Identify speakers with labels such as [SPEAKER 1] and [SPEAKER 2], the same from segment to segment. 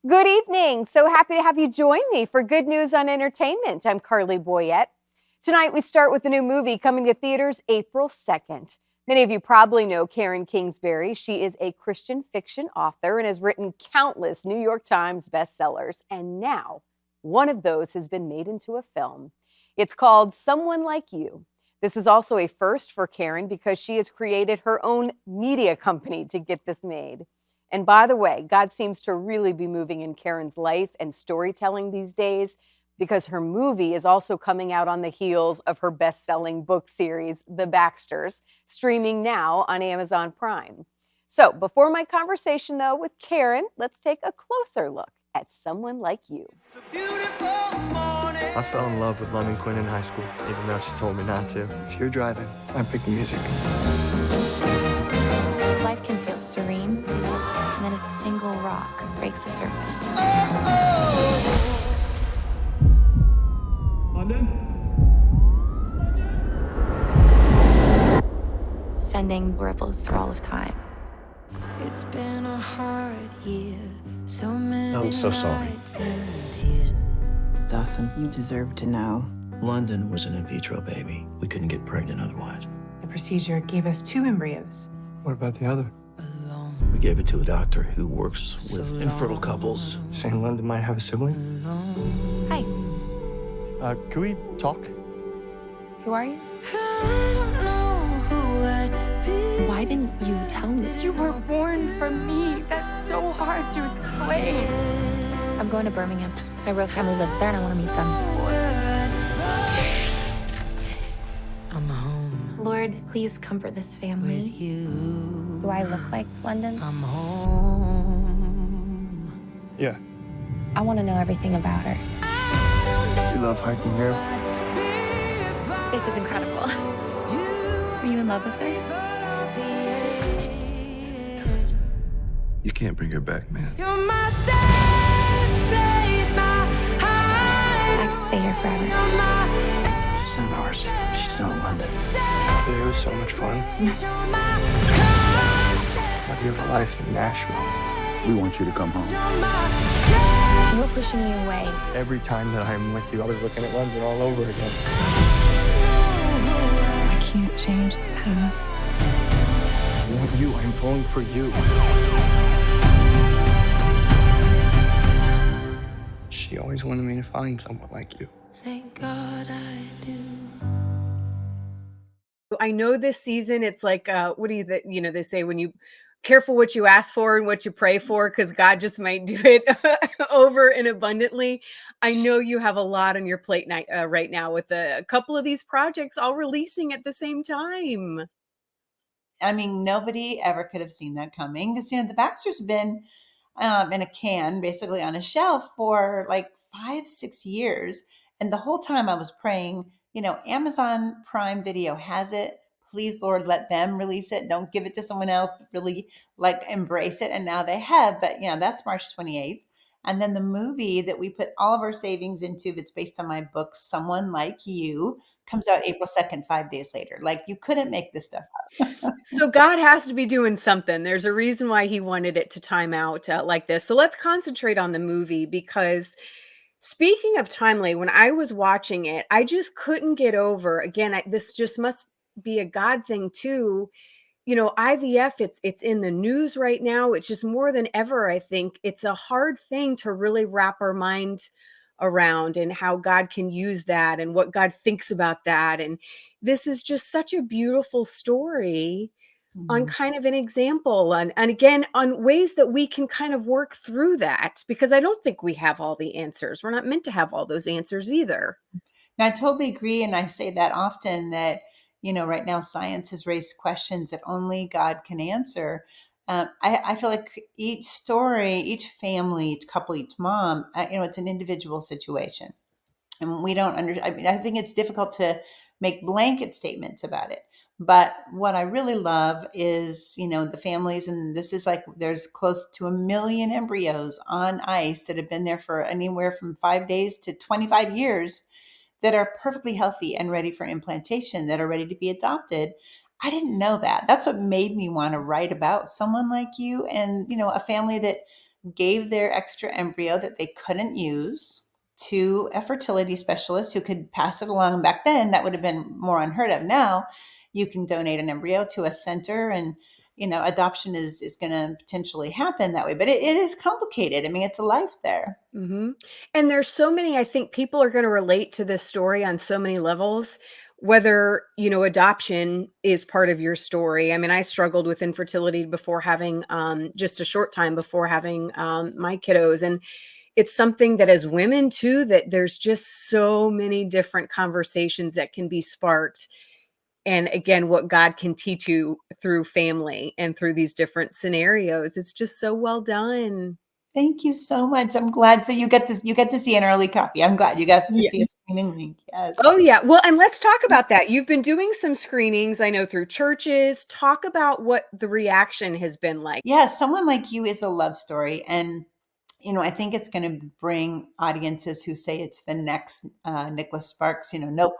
[SPEAKER 1] Good evening. So happy to have you join me for Good News on Entertainment. I'm Carley Boyette. Tonight we start with a new movie coming to theaters April 2nd. Many of you probably know Karen Kingsbury. She is a Christian fiction author and has written countless New York Times bestsellers. And now one of those has been made into a film. It's called Someone Like You. This is also a first for Karen because she has created her own media company to get this made. And by the way, God seems to really be moving in Karen's life and storytelling these days because her movie is also coming out on the heels of her best-selling book series, The Baxters, streaming now on Amazon Prime. So before my conversation, though, with Karen, let's take a closer look at Someone Like You.
[SPEAKER 2] I fell in love with Lemon Quinn in high school, even though she told me not to. If you're driving, I pick the music.
[SPEAKER 3] Life can feel serene, and then a single rock breaks the surface.
[SPEAKER 2] London?
[SPEAKER 3] Sending ripples through all of time.
[SPEAKER 4] It's been a hard year, so many
[SPEAKER 2] I'm so sorry.
[SPEAKER 4] nights and tears.
[SPEAKER 5] Dawson, you deserve to know.
[SPEAKER 6] London was an in vitro baby. We couldn't get pregnant otherwise.
[SPEAKER 5] The procedure gave us 2 embryos.
[SPEAKER 2] What about the other?
[SPEAKER 4] Alone,
[SPEAKER 6] We gave it to a doctor who works with infertile couples.
[SPEAKER 2] Saying London might have a sibling?
[SPEAKER 4] alone.
[SPEAKER 3] Hi,
[SPEAKER 2] Can we talk?
[SPEAKER 3] who are you?
[SPEAKER 4] I don't know who I'd be.
[SPEAKER 3] Why didn't you tell me?
[SPEAKER 7] You were born from me. That's so hard to explain.
[SPEAKER 3] I'm going to Birmingham. My real family lives there, and I want to meet them.
[SPEAKER 4] I'm home
[SPEAKER 3] Lord, please comfort this family.
[SPEAKER 4] with you.
[SPEAKER 3] Do I look like London?
[SPEAKER 4] I'm home.
[SPEAKER 2] Yeah.
[SPEAKER 3] I want to know everything about her.
[SPEAKER 2] You love hiking here?
[SPEAKER 3] This is incredible. Are you in love with her?
[SPEAKER 8] You can't bring her back, man.
[SPEAKER 4] You're my safe place, my hide.
[SPEAKER 3] I could stay here forever.
[SPEAKER 4] You're my
[SPEAKER 6] She's not ours. She's not London.
[SPEAKER 2] Today was so much fun.
[SPEAKER 4] you're my constant.
[SPEAKER 2] I'd give a life in Nashville.
[SPEAKER 8] We want you to come home.
[SPEAKER 4] You're my
[SPEAKER 3] You were pushing me away.
[SPEAKER 2] Every time that I'm with you, I was looking at London all over again.
[SPEAKER 5] I can't change the past.
[SPEAKER 2] I want you. I'm pulling for you. She always wanted me to find someone like you.
[SPEAKER 4] Thank God I do.
[SPEAKER 1] I know this season it's like what do you they say when you careful what you ask for and what you pray for because God just might do it over and abundantly. I know you have a lot on your plate right now with a couple of these projects all releasing at the same time.
[SPEAKER 9] I mean, nobody ever could have seen that coming because, the Baxter's been in a can, basically on a shelf for like 5-6 years. And the whole time I was praying, Amazon Prime Video has it. Please, Lord, let them release it. Don't give it to someone else, but really embrace it. And now they have, but that's March 28th. And then the movie that we put all of our savings into, that's based on my book, Someone Like You, comes out April 2nd, 5 days later. Like, you couldn't make this stuff up.
[SPEAKER 1] So God has to be doing something. There's a reason why he wanted it to time out like this. So let's concentrate on the movie because speaking of timely, when I was watching it, I just couldn't get over, again, this just must be a God thing too. IVF, it's in the news right now. It's just more than ever, I think. It's a hard thing to really wrap our mind around and how God can use that and what God thinks about that. And this is just such a beautiful story on kind of an example and again, on ways that we can kind of work through that, because I don't think we have all the answers. We're not meant to have all those answers either.
[SPEAKER 9] And I totally agree. And I say that often that, right now science has raised questions that only God can answer. I feel like each story, each family, each couple, each mom, it's an individual situation. And we don't I think it's difficult to make blanket statements about it. But what I really love is, the families, and this is there's close to 1 million embryos on ice that have been there for anywhere from 5 days to 25 years that are perfectly healthy and ready for implantation, that are ready to be adopted. I didn't know that. That's what made me want to write about Someone Like You, and, a family that gave their extra embryo that they couldn't use to a fertility specialist who could pass it along. Back then, that would have been more unheard of. Now, you can donate an embryo to a center, and adoption is going to potentially happen that way. But it is complicated. I mean, it's a life there.
[SPEAKER 1] Mhm. And there's so many, I think people are gonna relate to this story on so many levels, whether, adoption is part of your story. I mean, I struggled with infertility before having, just a short time before having, my kiddos, and it's something that as women too, that there's just so many different conversations that can be sparked, and again, what God can teach you through family and through these different scenarios. It's just so well done.
[SPEAKER 9] Thank you so much. I'm glad. So you get to see an early copy. I'm glad you got to see a screening link. Yes.
[SPEAKER 1] Oh, yeah. Well, and let's talk about that. You've been doing some screenings, I know, through churches. Talk about what the reaction has been like.
[SPEAKER 9] Yeah, Someone Like You is a love story. And, I think it's going to bring audiences who say it's the next Nicholas Sparks, Notebook.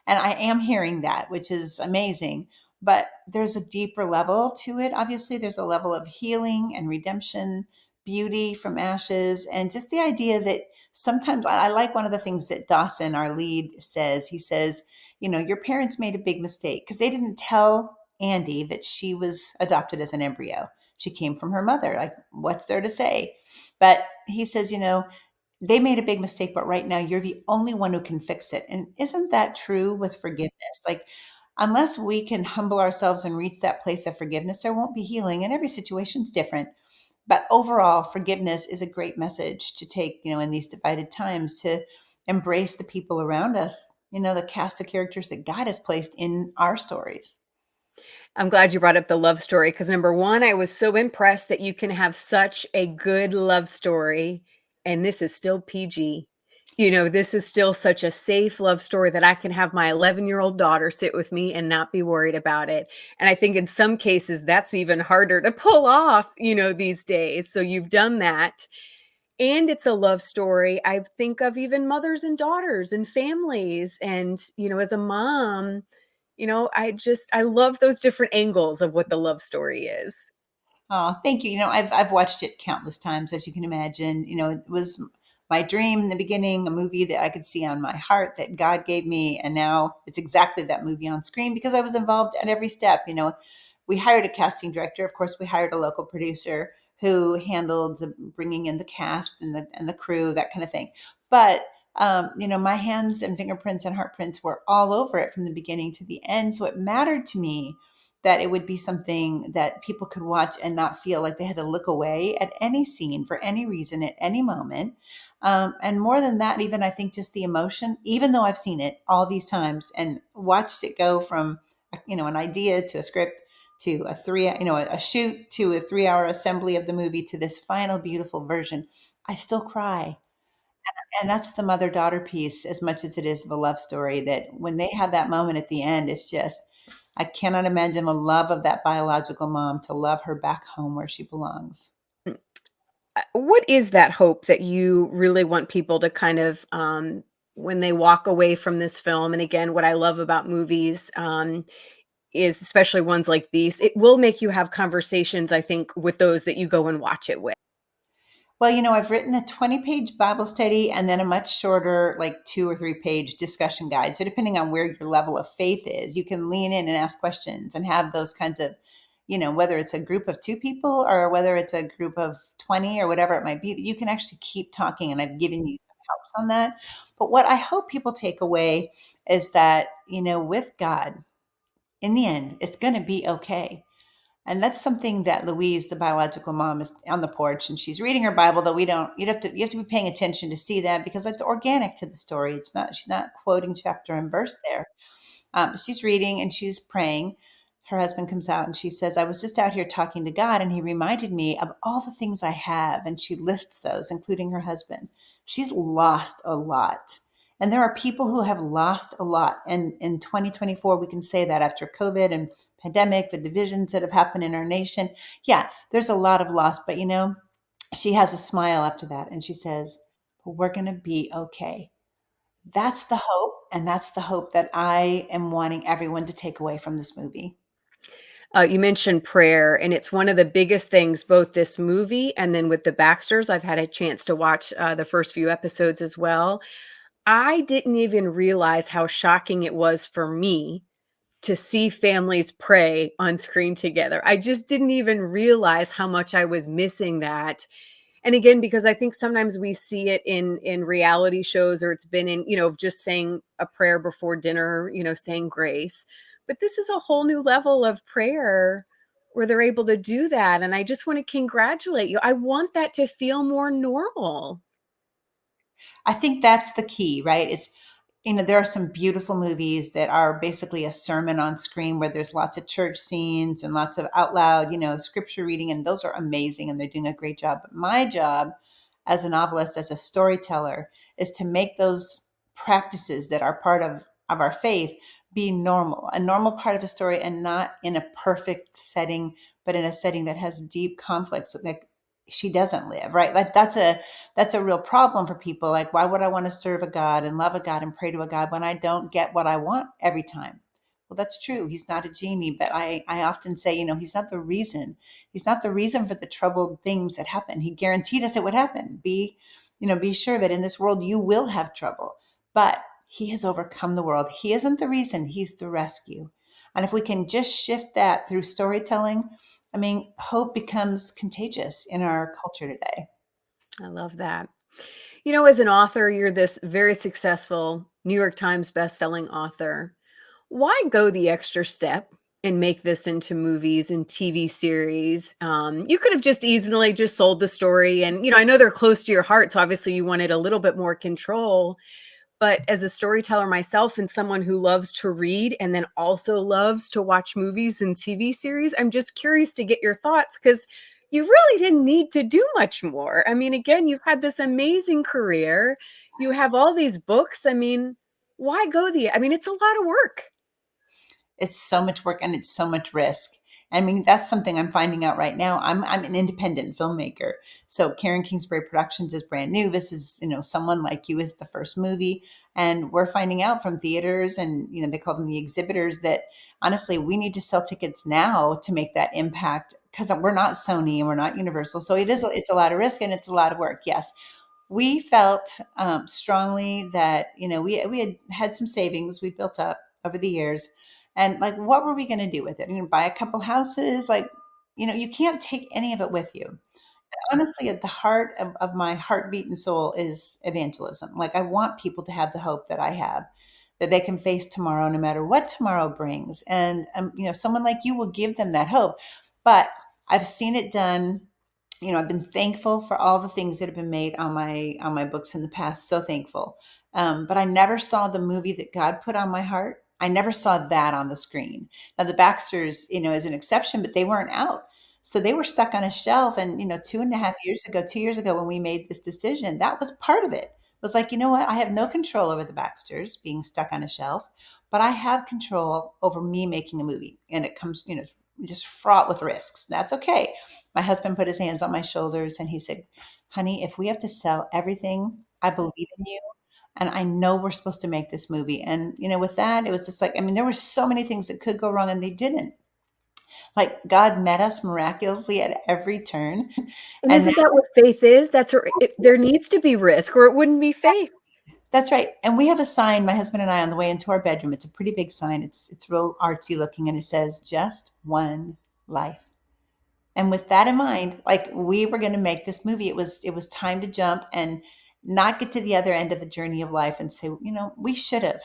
[SPEAKER 9] And I am hearing that, which is amazing. But there's a deeper level to it. Obviously, there's a level of healing and redemption, beauty from ashes, and just the idea that sometimes I like one of the things that Dawson, our lead, says. He says, your parents made a big mistake because they didn't tell Andy that she was adopted as an embryo. She came from her mother. Like, what's there to say? But he says, they made a big mistake, but right now you're the only one who can fix it. And isn't that true with forgiveness? Like, unless we can humble ourselves and reach that place of forgiveness, there won't be healing. And every situation's different. But overall, forgiveness is a great message to take, in these divided times, to embrace the people around us, the cast of characters that God has placed in our stories.
[SPEAKER 1] I'm glad you brought up the love story because number one, I was so impressed that you can have such a good love story, and this is still PG. This is still such a safe love story that I can have my 11-year-old daughter sit with me and not be worried about it. And I think in some cases that's even harder to pull off, these days. So you've done that. And it's a love story. I think of even mothers and daughters and families. And, as a mom, I love those different angles of what the love story is.
[SPEAKER 9] Oh, thank you. I've watched it countless times, as you can imagine. It was my dream in the beginning, a movie that I could see on my heart that God gave me, and now it's exactly that movie on screen because I was involved at every step. We hired a casting director. Of course, we hired a local producer who handled the bringing in the cast and the crew, that kind of thing. But my hands and fingerprints and heartprints were all over it from the beginning to the end. So it mattered to me that it would be something that people could watch and not feel like they had to look away at any scene for any reason at any moment. And more than that, even I think just the emotion, even though I've seen it all these times and watched it go from, an idea to a script to a shoot to a 3-hour assembly of the movie to this final beautiful version, I still cry. And that's the mother-daughter piece as much as it is of a love story, that when they have that moment at the end, it's just, I cannot imagine the love of that biological mom to love her back home where she belongs.
[SPEAKER 1] What is that hope that you really want people to kind of, when they walk away from this film? And again, what I love about movies, is especially ones like these, it will make you have conversations, I think, with those that you go and watch it with.
[SPEAKER 9] Well, I've written a 20-page Bible study and then a much shorter, like 2 or 3-page discussion guide. So depending on where your level of faith is, you can lean in and ask questions and have those kinds of, whether it's a group of 2 people or whether it's a group of 20 or whatever it might be, you can actually keep talking. And I've given you some helps on that. But what I hope people take away is that, with God, in the end, it's going to be okay. And that's something that Louise, the biological mom, is on the porch and she's reading her Bible, though you have to be paying attention to see that because it's organic to the story. She's not quoting chapter and verse there. She's reading and she's praying. Her husband comes out and she says, I was just out here talking to God and he reminded me of all the things I have. And she lists those, including her husband. She's lost a lot. And there are people who have lost a lot. And in 2024, we can say that after COVID and pandemic, the divisions that have happened in our nation. Yeah, there's a lot of loss. But, she has a smile after that. And she says, we're going to be okay. That's the hope. And that's the hope that I am wanting everyone to take away from this movie.
[SPEAKER 1] You mentioned prayer, and it's one of the biggest things, both this movie and then with the Baxters. I've had a chance to watch the first few episodes as well. I didn't even realize how shocking it was for me to see families pray on screen together. I just didn't even realize how much I was missing that. And again, because I think sometimes we see it in reality shows, or it's been in, just saying a prayer before dinner, saying grace. But this is a whole new level of prayer where they're able to do that. And I just want to congratulate you. I want that to feel more normal.
[SPEAKER 9] I think that's the key, right? Is there are some beautiful movies that are basically a sermon on screen where there's lots of church scenes and lots of out loud, scripture reading, and those are amazing and they're doing a great job. But my job as a novelist, as a storyteller, is to make those practices that are part of our faith be normal, a normal part of a story, and not in a perfect setting, but in a setting that has deep conflicts that she doesn't live, right? Like that's a real problem for people. Like, why would I want to serve a God and love a God and pray to a God when I don't get what I want every time? Well, that's true. He's not a genie, but I often say, he's not the reason. He's not the reason for the troubled things that happen. He guaranteed us it would happen. Be sure that in this world you will have trouble, but he has overcome the world. He isn't the reason, he's the rescue. And if we can just shift that through storytelling, I mean, hope becomes contagious in our culture today.
[SPEAKER 1] I love that. As an author, you're this very successful New York Times bestselling author. Why go the extra step and make this into movies and TV series? You could have just easily just sold the story. And, I know they're close to your heart. So obviously you wanted a little bit more control. But as a storyteller myself and someone who loves to read and then also loves to watch movies and TV series, I'm just curious to get your thoughts because you really didn't need to do much more. I mean, again, you've had this amazing career. You have all these books. I mean, why go it's a lot of work.
[SPEAKER 9] It's so much work and it's so much risk. I mean, that's something I'm finding out right now. I'm an independent filmmaker. So Karen Kingsbury Productions is brand new. This is, Someone Like You is the first movie. And we're finding out from theaters and, they call them the exhibitors that honestly, we need to sell tickets now to make that impact because we're not Sony and we're not Universal. So it's a lot of risk and it's a lot of work. Yes. We felt strongly that, we had some savings we built up over the years. And like, what were we going to do with it? Buy a couple houses? Like, you can't take any of it with you. Honestly, at the heart of my heartbeat and soul is evangelism. Like, I want people to have the hope that I have, that they can face tomorrow no matter what tomorrow brings. And, someone like you will give them that hope. But I've seen it done. I've been thankful for all the things that have been made on my books in the past. So thankful. But I never saw the movie that God put on my heart. I never saw that on the screen. Now the Baxters, is an exception, but they weren't out. So they were stuck on a shelf. And, 2 years ago, when we made this decision, that was part of it. It was like, you know what? I have no control over the Baxters being stuck on a shelf, but I have control over me making a movie. And it comes, just fraught with risks. That's okay. My husband put his hands on my shoulders and he said, honey, if we have to sell everything, I believe in you. And I know we're supposed to make this movie. And, with that, it was just like, there were so many things that could go wrong and they didn't. Like God met us miraculously at every turn.
[SPEAKER 1] And isn't that what faith is? There needs to be risk or it wouldn't be faith.
[SPEAKER 9] That's right. And we have a sign, my husband and I, on the way into our bedroom. It's a pretty big sign. It's real artsy looking and it says, just one life. And with that in mind, like we were going to make this movie, it was time to jump and not get to the other end of the journey of life and say, we should have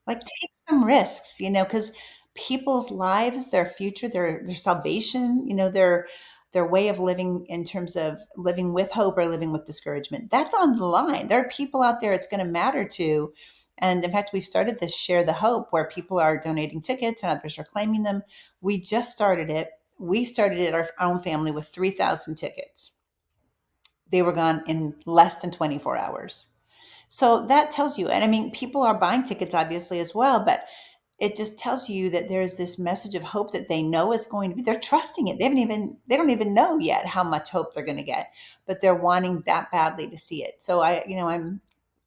[SPEAKER 9] like take some risks, because people's lives, their future, their salvation, their way of living in terms of living with hope or living with discouragement, that's on the line. There are people out there it's going to matter to. And in fact, we've started this Share the Hope where people are donating tickets and others are claiming them. We just started it. We started it our own family with 3,000 tickets. They were gone in less than 24 hours. So that tells you, and people are buying tickets obviously as well, but it just tells you that there's this message of hope that they know is going to be, they're trusting it. They don't even know yet how much hope they're going to get, but they're wanting that badly to see it. So I'm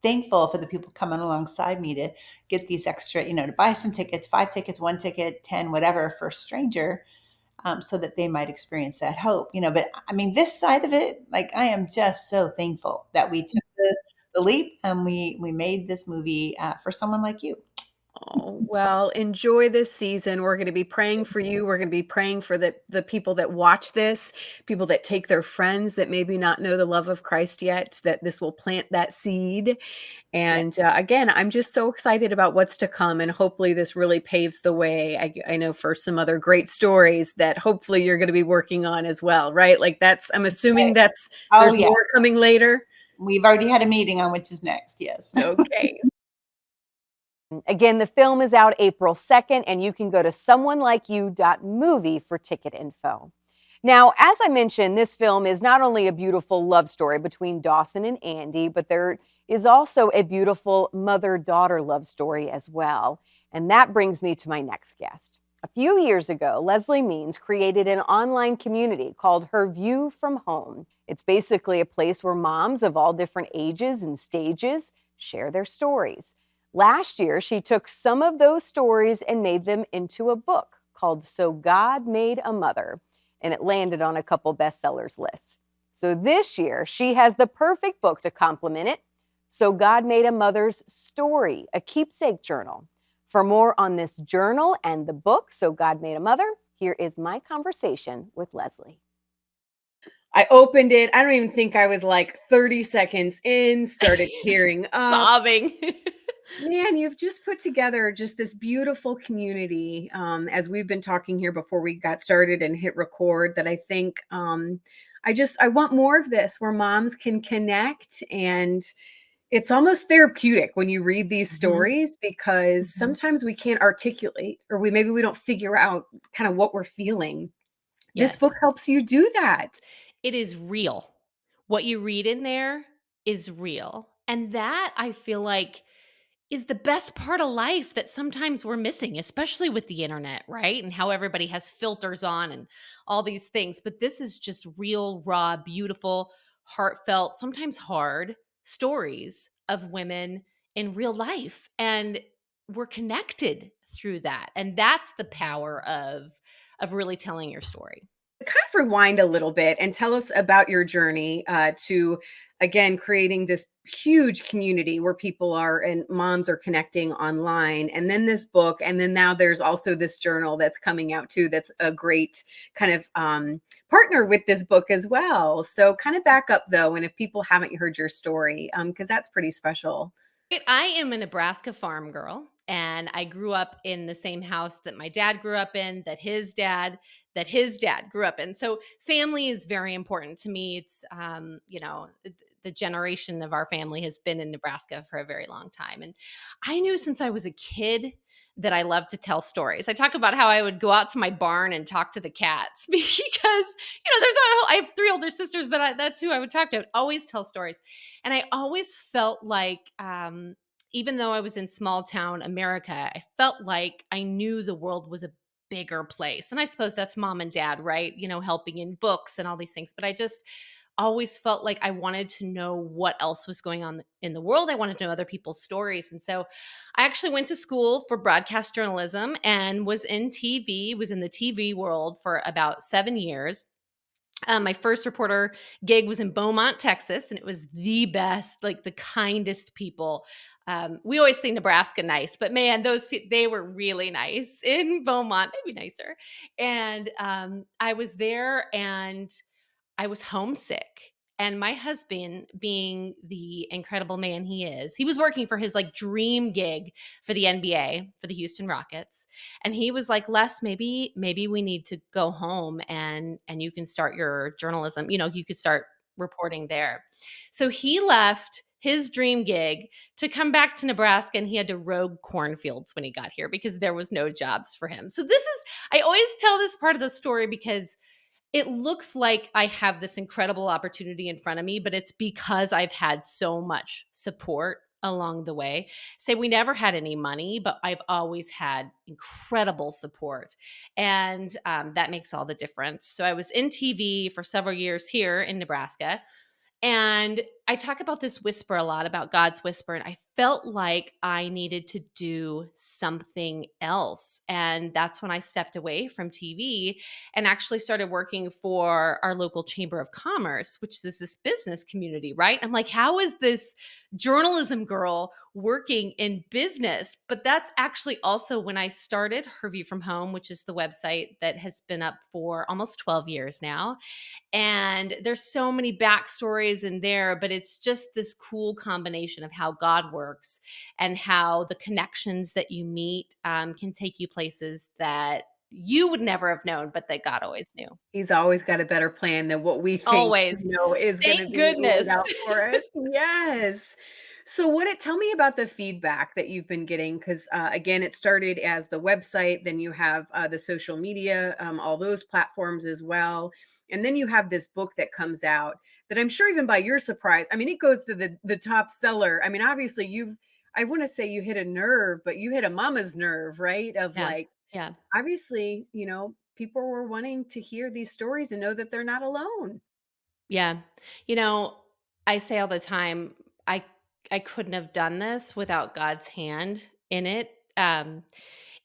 [SPEAKER 9] thankful for the people coming alongside me to get these extra, to buy some tickets, 5 tickets, 1 ticket, 10, whatever for a stranger so that they might experience that hope. But I mean, this side of it, like, I am just so thankful that we took the leap and we made this movie for someone like you.
[SPEAKER 1] Oh, well, enjoy this season. We're going to be praying for you. We're going to be praying for the people that watch this, people that take their friends that maybe not know the love of Christ yet, that this will plant that seed.
[SPEAKER 9] Yes.
[SPEAKER 1] And again, I'm just so excited about what's to come. And hopefully this really paves the way. I know for some other great stories that hopefully you're going to be working on as well, right? Like I'm assuming
[SPEAKER 9] Right. Oh,
[SPEAKER 1] there's
[SPEAKER 9] yeah.
[SPEAKER 1] more coming later.
[SPEAKER 9] We've already had a meeting on which is next. Yes.
[SPEAKER 1] Okay. Again, the film is out April 2nd, and you can go to someonelikeyou.movie for ticket info. Now, as I mentioned, this film is not only a beautiful love story between Dawson and Andy, but there is also a beautiful mother-daughter love story as well. And that brings me to my next guest. A few years ago, Leslie Means created an online community called Her View from Home. It's basically a place where moms of all different ages and stages share their stories. Last year, she took some of those stories and made them into a book called So God Made a Mother, and it landed on a couple bestsellers lists. So this year, she has the perfect book to complement it, So God Made a Mother's Story, a keepsake journal. For more on this journal and the book, So God Made a Mother, here is my conversation with Leslie. I opened it. I don't even think I was like 30 seconds in, started tearing up.
[SPEAKER 3] Sobbing.
[SPEAKER 1] Man, you've just put together just this beautiful community, as we've been talking here before we got started and hit record, that I think I want more of this where moms can connect. And it's almost therapeutic when you read these stories, because sometimes we can't articulate, or maybe we don't figure out kind of what we're feeling. This
[SPEAKER 3] Yes.
[SPEAKER 1] book helps you do that.
[SPEAKER 3] It is real. What you read in there is real. And that, I feel like, is the best part of life that sometimes we're missing, especially with the internet, right? And how everybody has filters on and all these things. But this is just real, raw, beautiful, heartfelt, sometimes hard stories of women in real life. And we're connected through that. And that's the power of really telling your story.
[SPEAKER 1] Kind of rewind a little bit and tell us about your journey to, again, creating this huge community where people are and moms are connecting online, and then this book, and then now there's also this journal that's coming out too, that's a great kind of partner with this book as well. So kind of back up though, and if people haven't heard your story, because that's pretty special.
[SPEAKER 3] I am a Nebraska farm girl, and I grew up in the same house that my dad grew up in, that his dad grew up in. So family is very important to me. It's, the generation of our family has been in Nebraska for a very long time. And I knew since I was a kid that I loved to tell stories. I talk about how I would go out to my barn and talk to the cats because, I have 3 older sisters, but that's who I would talk to. I would always tell stories. And I always felt like, even though I was in small town America, I felt like I knew the world was a bigger place. And I suppose that's mom and dad, right? Helping in books and all these things. But I just always felt like I wanted to know what else was going on in the world. I wanted to know other people's stories. And so I actually went to school for broadcast journalism and was in the TV world for about 7 years. My first reporter gig was in Beaumont, Texas, and it was the best, like the kindest people. We always say Nebraska nice, but man, they were really nice in Beaumont, maybe nicer. And I was there and I was homesick. And my husband, being the incredible man he was working for his like dream gig for the NBA, for the Houston Rockets. And he was like, Les, maybe we need to go home and you can start your journalism. You could start reporting there. So he left his dream gig to come back to Nebraska, and he had to rogue cornfields when he got here because there was no jobs for him. So I always tell this part of the story because it looks like I have this incredible opportunity in front of me, but it's because I've had so much support along the way. Say we never had any money, but I've always had incredible support. And that makes all the difference. So I was in TV for several years here in Nebraska. And I talk about this whisper a lot, about God's whisper, and I felt like I needed to do something else. And that's when I stepped away from TV and actually started working for our local Chamber of Commerce, which is this business community, right? I'm like, how is this journalism girl working in business? But that's actually also when I started Her View from Home, which is the website that has been up for almost 12 years now. And there's so many backstories in there, but it's just this cool combination of how God works and how the connections that you meet can take you places that you would never have known, but that God always knew.
[SPEAKER 1] He's always got a better plan than what we think,
[SPEAKER 3] Always.
[SPEAKER 1] is going to
[SPEAKER 3] Thank
[SPEAKER 1] be laid
[SPEAKER 3] goodness.
[SPEAKER 1] out for us. Yes. So tell me about the feedback that you've been getting, because again, it started as the website, then you have the social media, all those platforms as well. And then you have this book that comes out that I'm sure even by your surprise, I mean, it goes to the top seller. I mean, obviously I want to say you hit a nerve, but you hit a mama's nerve, right? Of
[SPEAKER 3] Yeah.
[SPEAKER 1] like,
[SPEAKER 3] Yeah.
[SPEAKER 1] obviously, people were wanting to hear these stories and know that they're not alone.
[SPEAKER 3] Yeah. You know, I say all the time, I I couldn't have done this without God's hand in it.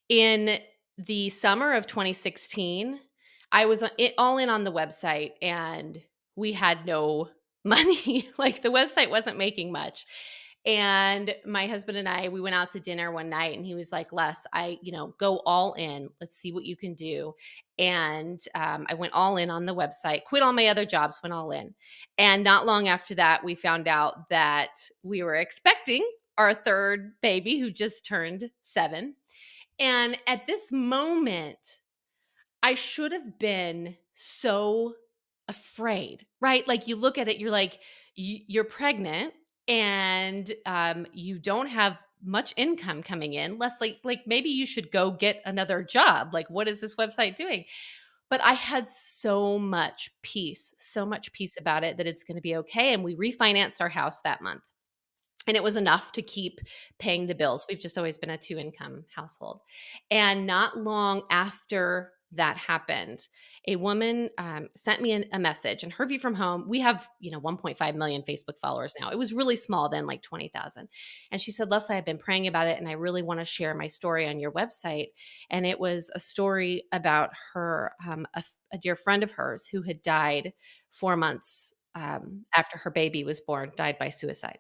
[SPEAKER 3] In the summer of 2016, I was all in on the website and we had no money. Like the website wasn't making much. And my husband and I, we went out to dinner one night and he was like, Les, go all in. Let's see what you can do. And I went all in on the website, quit all my other jobs, went all in. And not long after that, we found out that we were expecting our third baby who just turned 7. And at this moment, I should have been so afraid, right? Like you look at it, you're like, you're pregnant and you don't have much income coming in. Less like maybe you should go get another job. Like, what is this website doing? But I had so much peace about it that it's going to be okay. And we refinanced our house that month. And it was enough to keep paying the bills. We've just always been a 2-income household. And not long after that happened, a woman sent me a message. And Her View from Home, we have 1.5 million Facebook followers now. It was really small then, like 20,000. And she said, Leslie, I've been praying about it, and I really want to share my story on your website. And it was a story about her, a dear friend of hers who had died 4 months after her baby was born, died by suicide.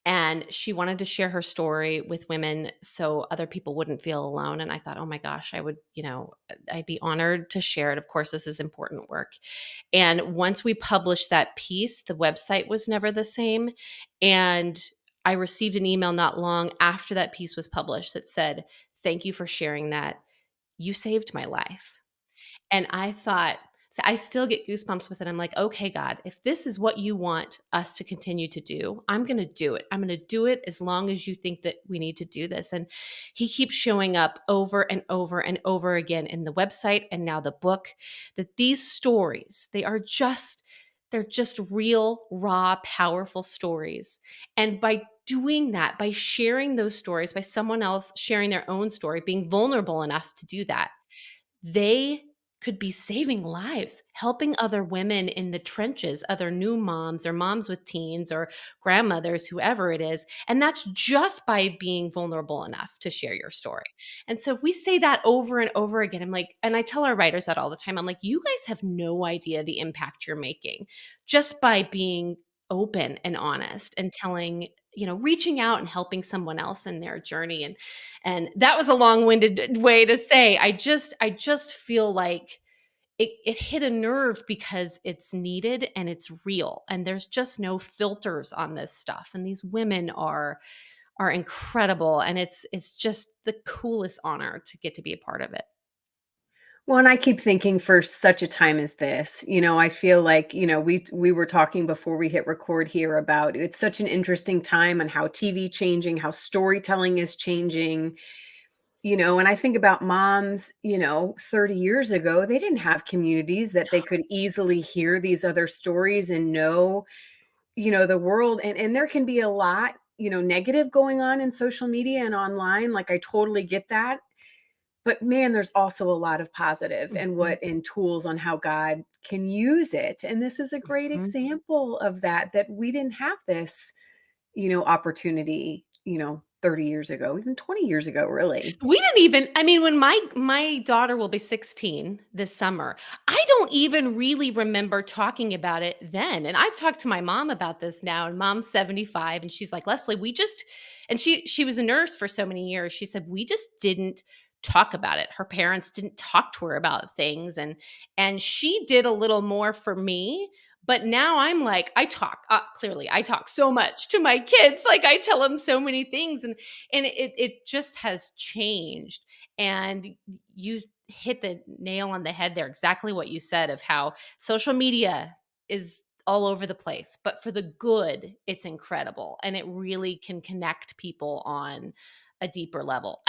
[SPEAKER 3] And she wanted to share her story with women so other people wouldn't feel alone. And I thought, oh my gosh, I'd be honored to share it. Of course, this is important work. And once we published that piece, the website was never the same. And I received an email not long after that piece was published that said, thank you for sharing that. You saved my life. And I thought, so I still get goosebumps with it. I'm like, okay, God, if this is what you want us to continue to do, I'm going to do it. I'm going to do it as long as you think that we need to do this. And he keeps showing up over and over and over again in the website and now the book, that these stories, they're just real, raw, powerful stories. And by doing that, by sharing those stories, by someone else sharing their own story, being vulnerable enough to do that, they could be saving lives, helping other women in the trenches, other new moms or moms with teens or grandmothers, whoever it is. And that's just by being vulnerable enough to share your story. And so we say that over and over again. I'm like, and I tell our writers that all the time. I'm like, you guys have no idea the impact you're making just by being open and honest and telling, reaching out and helping someone else in their journey. And that was a long-winded way to say, I just feel like it hit a nerve because it's needed and it's real. And there's just no filters on this stuff. And these women are incredible. And it's just the coolest honor to get to be a part of it.
[SPEAKER 1] Well, and I keep thinking for such a time as this, I feel like, we were talking before we hit record here about it's such an interesting time on how TV changing, how storytelling is changing, and I think about moms, 30 years ago, they didn't have communities that they could easily hear these other stories and know, the world. And there can be a lot, negative going on in social media and online. Like I totally get that.
[SPEAKER 10] But man, there's also a lot of positive and and tools on how God can use it. And this is a great example of that we didn't have this, opportunity, 30 years ago, even 20 years ago, really.
[SPEAKER 3] We didn't even, I mean, when my daughter will be 16 this summer, I don't even really remember talking about it then. And I've talked to my mom about this now, and mom's 75, and she's like, Leslie, and she was a nurse for so many years. She said, we just didn't talk about it. Her parents didn't talk to her about things. And she did a little more for me. But now I'm like, clearly I talk so much to my kids. Like I tell them so many things, and it just has changed. And you hit the nail on the head there. Exactly what you said of how social media is all over the place, but for the good, it's incredible. And it really can connect people on a deeper level.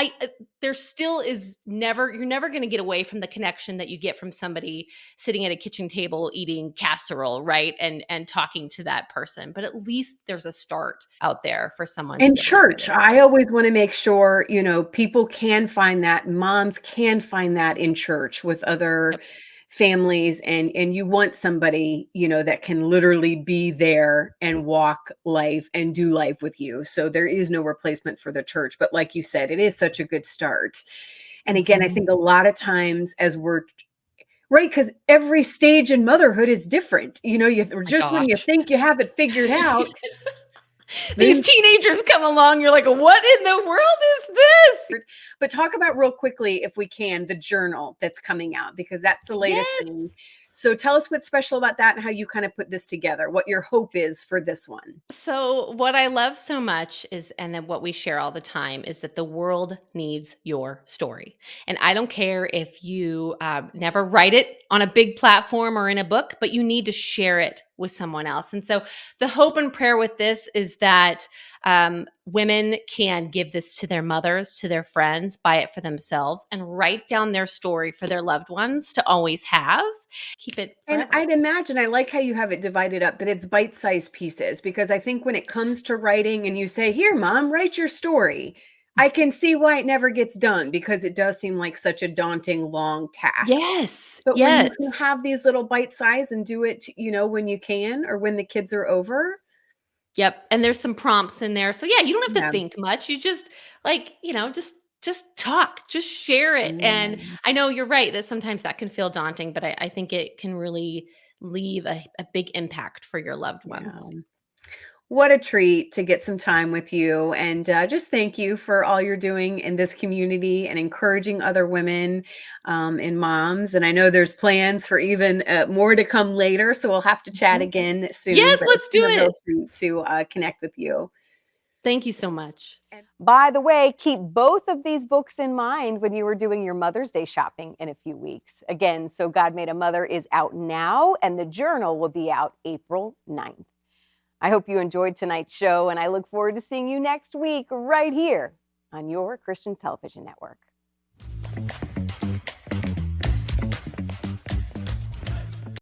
[SPEAKER 3] There still is you're never going to get away from the connection that you get from somebody sitting at a kitchen table eating casserole, right? And talking to that person. But at least there's a start out there for someone.
[SPEAKER 10] In church, I always want to make sure, people can find that, moms can find that in church with other families, and you want somebody, that can literally be there and walk life and do life with you. So there is no replacement for the church. But like you said, it is such a good start. And again, I think a lot of times right, because every stage in motherhood is different. When you think you have it figured out,
[SPEAKER 3] these teenagers come along, you're like, what in the world is this?
[SPEAKER 10] But talk about real quickly, if we can, the journal that's coming out, because that's the latest thing. So tell us what's special about that and how you kind of put this together, what your hope is for this one.
[SPEAKER 3] So what I love so much is, and then what we share all the time, is that the world needs your story. And I don't care if you never write it on a big platform or in a book, but you need to share it with someone else. And so the hope and prayer with this is that women can give this to their mothers, to their friends, buy it for themselves, and write down their story for their loved ones to always have. Keep it forever.
[SPEAKER 10] And I'd imagine, I like how you have it divided up, that it's bite-sized pieces, because I think when it comes to writing and you say, here, mom, write your story, I can see why it never gets done, because it does seem like such a daunting, long task.
[SPEAKER 3] Yes.
[SPEAKER 10] But when you can have these little bite size and do it, when you can, or when the kids are over.
[SPEAKER 3] Yep. And there's some prompts in there. So yeah, you don't have to think much. You just just talk, just share it. And I know you're right that sometimes that can feel daunting, but I think it can really leave a big impact for your loved ones.
[SPEAKER 10] Yeah. What a treat to get some time with you, and just thank you for all you're doing in this community and encouraging other women and moms. And I know there's plans for even more to come later, so we'll have to chat again soon.
[SPEAKER 3] Yes,
[SPEAKER 10] but
[SPEAKER 3] let's do
[SPEAKER 10] it's been a real
[SPEAKER 3] it.
[SPEAKER 10] treat to connect with you.
[SPEAKER 3] Thank you so much.
[SPEAKER 1] By the way, keep both of these books in mind when you are doing your Mother's Day shopping in a few weeks. Again, So God Made a Mother is out now, and the journal will be out April 9th. I hope you enjoyed tonight's show, and I look forward to seeing you next week right here on your Christian Television Network.